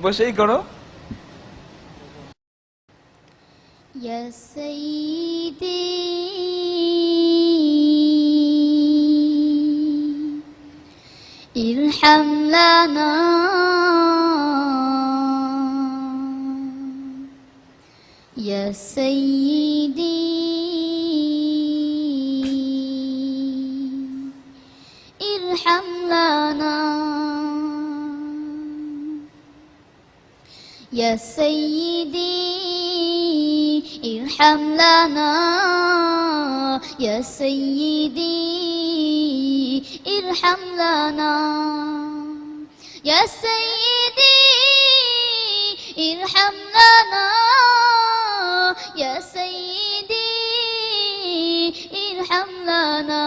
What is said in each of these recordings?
বসেই করো। ইয়া সাইয়্যিদি ইরহাম লানা ইয়া সাইয়্যিদি ইরহাম লানা ইয়া সাইয়্যিদি ইরহাম লানা ইয়া সাইয়্যিদি ইরহাম লানা ইয়া সাইয়্যিদি ইরহাম লানা ইয়া সাইয়্যিদি ইরহাম লানা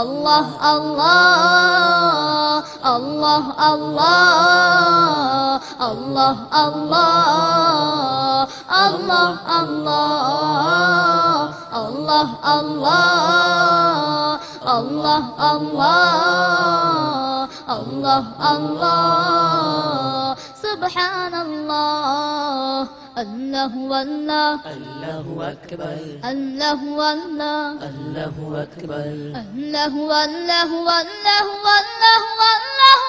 আল্লাহ আল্লাহ আল্লাহ আল্লাহ আল্লাহ আল্লাহ আল্লাহ আল্লাহ আল্লাহ আল্লাহ আল্লাহ আল্লাহ আল্লাহ আল্লাহ সুবহানাল্লাহ আল্লাহু আল্লাহ আল্লাহু আকবার আল্লাহু আল্লাহ আল্লাহু আকবার আল্লাহু আল্লাহু আল্লাহু আল্লাহু আল্লাহু আল্লাহু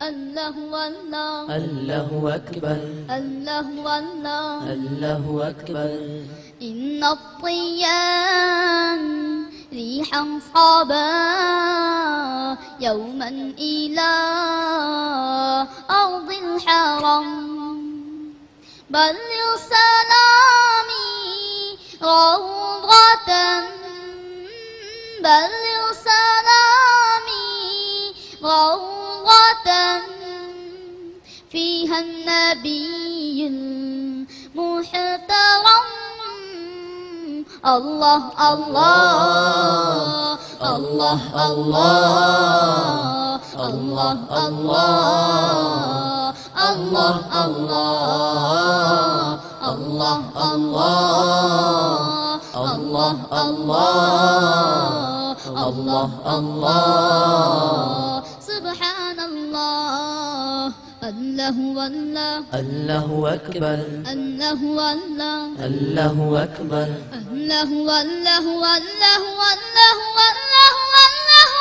আল্লাহু আল্লাহ আল্লাহু আকবার আল্লাহু আল্লাহ আল্লাহু আকবার إن الطيان ريحا صابا يوما إلى أرض الحرم بلغ سلامي روضة بلغ سلامي روضة فيها النبي المحترم الله الله الله الله الله الله الله الله الله الله الله سبحان الله الله والله الله أكبر الله والله الله أكبر الله والله والله والله والله والله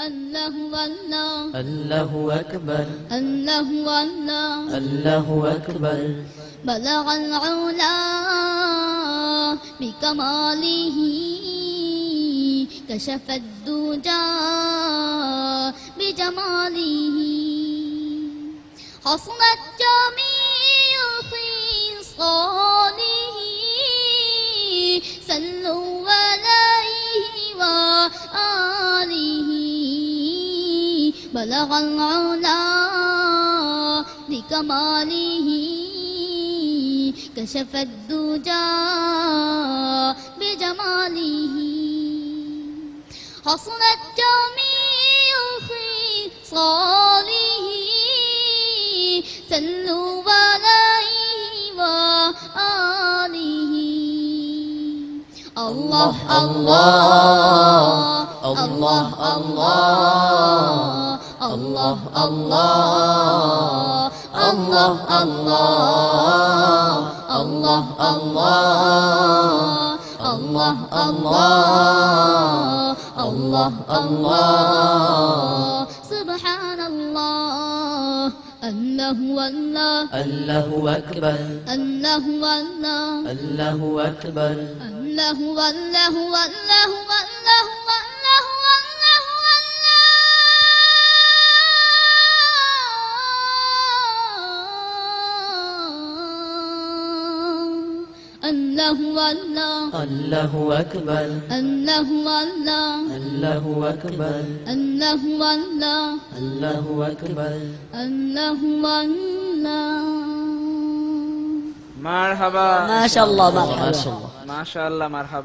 الله والله الله أكبر الله والله الله أكبر بلغ العلا بكماله كشف الدجى بجماله حصلت جميع خصاله صلوا عليه وآله بلغ العلا بكماله كشف الدجى بجماله حصلت جميع خصاله صلوا عليه وآله الله الله الله الله الله الله الله الله الله الله الله الله سبحان الله الله والله الله أكبر الله والله الله أكبر الله والله والله والله والله الله والله الله أكبر الله والله الله أكبر الله والله الله أكبر الله والله মারহাবা মাশাআল্লাহ মারহাবা মাশাআল্লাহ মারহাবা।